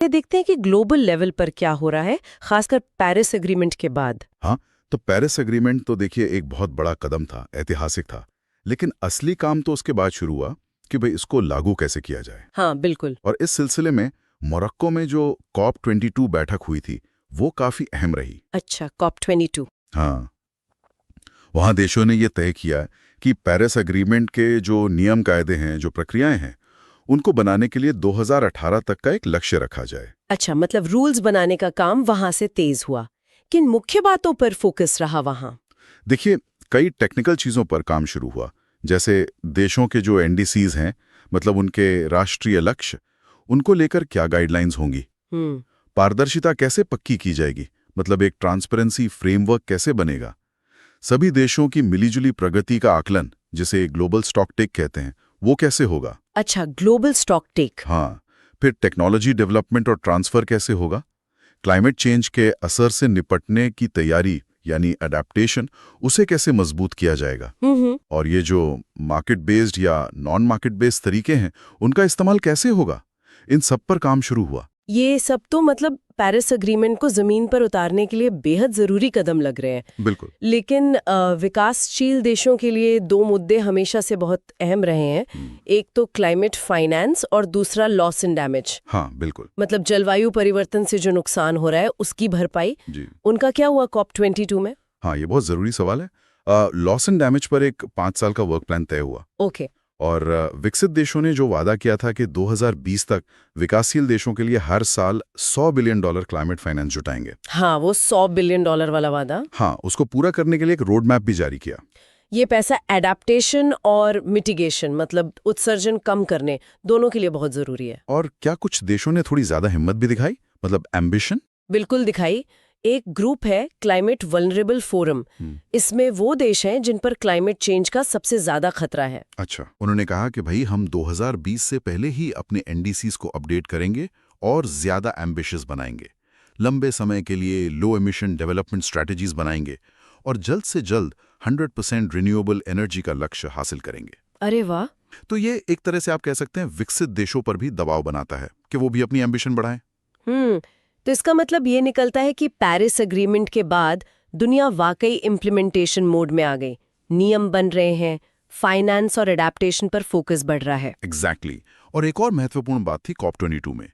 ये देखते हैं कि ग्लोबल लेवल पर क्या हो रहा है, खासकर पेरिस एग्रीमेंट के बाद। हाँ, तो पेरिस एग्रीमेंट तो देखिए एक बहुत बड़ा कदम था, ऐतिहासिक था। लेकिन असली काम तो उसके बाद शुरू हुआ कि भाई इसको लागू कैसे किया जाए। हाँ, बिल्कुल। और इस सिलसिले में मोरक्को में जो COP22 बैठक हुई थी, वो काफी अहम रही। अच्छा, COP22। हाँ, वहाँ देशों ने ये तय किया कि पेरिस एग्रीमेंट के जो नियम कायदे हैं, जो प्रक्रियाएं हैं, उनको बनाने के लिए 2018 तक का एक लक्ष्य रखा जाए। अच्छा, मतलब रूल्स बनाने का काम वहां से तेज हुआ। किन मुख्य बातों पर फोकस रहा वहां? देखिए, कई टेक्निकल चीज़ों पर काम शुरू हुआ, जैसे देशों के जो NDCs हैं, मतलब उनके राष्ट्रीय लक्ष्य, उनको लेकर क्या गाइडलाइंस होंगी, हम्म। पारदर्शिता कैसे पक्की की जाएगी, मतलब एक ट्रांसपेरेंसी फ्रेमवर्क कैसे बनेगा, सभी देशों की मिलीजुली प्रगति का आकलन, जिसे ग्लोबल स्टॉक टेक कहते हैं, वो कैसे होगा। अच्छा, ग्लोबल स्टॉक टेक। हाँ, फिर टेक्नोलॉजी डेवलपमेंट और ट्रांसफर कैसे होगा, क्लाइमेट चेंज के असर से निपटने की तैयारी यानी अडेप्टेशन, उसे कैसे मजबूत किया जाएगा। हम्म। और ये जो मार्केट बेस्ड या नॉन मार्केट बेस्ड तरीके हैं, उनका इस्तेमाल कैसे होगा, इन सब पर काम शुरू हुआ। ये सब तो मतलब पेरिस एग्रीमेंट को जमीन पर उतारने के लिए बेहद जरूरी कदम लग रहे हैं। बिल्कुल। लेकिन विकासशील देशों के लिए दो मुद्दे हमेशा से बहुत अहम रहे हैं। एक तो क्लाइमेट फाइनेंस और दूसरा लॉस एंड डैमेज। हाँ, बिल्कुल। मतलब जलवायु परिवर्तन से जो नुकसान हो रहा है उसकी भरपाई। जी। उनका क्या हुआ COP22 में? हाँ, ये बहुत ज़रूरी सवाल है। लॉस एंड डैमेज पर एक 5 साल का वर्क प्लान तय हुआ। ओके। और विकसित देशों ने जो वादा किया था कि 2020 तक विकासशील देशों के लिए हर साल $100 बिलियन क्लाइमेट फाइनेंस जुटाएंगे। हाँ, वो $100 बिलियन वाला वादा। हाँ, उसको पूरा करने के लिए एक रोड मैप भी जारी किया। ये पैसा एडेप्टेशन और मिटिगेशन मतलब उत्सर्जन कम करने दोनों के लिए बहुत जरूरी है। और क्या कुछ देशों ने थोड़ी ज्यादा हिम्मत भी दिखाई, मतलब एम्बिशन। बिल्कुल दिखाई। एक ग्रुप है क्लाइमेट वल्नरेबल फोरम। इसमें वो देश हैं जिन पर क्लाइमेट चेंज का सबसे ज्यादा खतरा है। अच्छा, उन्होंने कहा कि भाई हम 2020 से पहले ही अपने NDCs को अपडेट करेंगे और ज्यादा एम्बिशियस बनाएंगे, लंबे समय के लिए लो एमिशन डेवलपमेंट स्ट्रेटजीज बनाएंगे और जल्द से जल्द 100% रिन्यूएबल एनर्जी का लक्ष्य हासिल करेंगे। अरे वाह। तो ये एक तरह से आप कह सकते हैं विकसित देशों पर भी दबाव बनाता है कि वो भी अपनी एम्बिशन बढ़ाएं। तो इसका मतलब ये निकलता है कि पेरिस एग्रीमेंट के बाद दुनिया वाकई इम्प्लीमेंटेशन मोड में आ गई। नियम बन रहे हैं, फाइनेंस और एडेप्टेशन पर फोकस बढ़ रहा है। एग्जैक्टली। और एक और महत्वपूर्ण बात थी COP22 में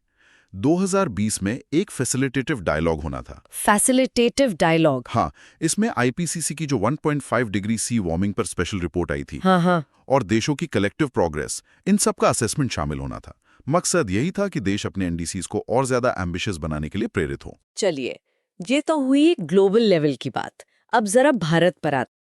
2020 में एक फैसिलिटेटिव डायलॉग होना था। Facilitative dialogue. हाँ, इसमें IPCC की जो 1.5 डिग्री सी वार्मिंग पर स्पेशल रिपोर्ट आई थी, हाँ हाँ। और देशों की कलेक्टिव प्रोग्रेस, इन सब का असेसमेंट शामिल होना था। मकसद यही था कि देश अपने NDCs को और ज्यादा एम्बिशियस बनाने के लिए प्रेरित हो। चलिए, ये तो हुई ग्लोबल लेवल की बात। अब जरा भारत पर आते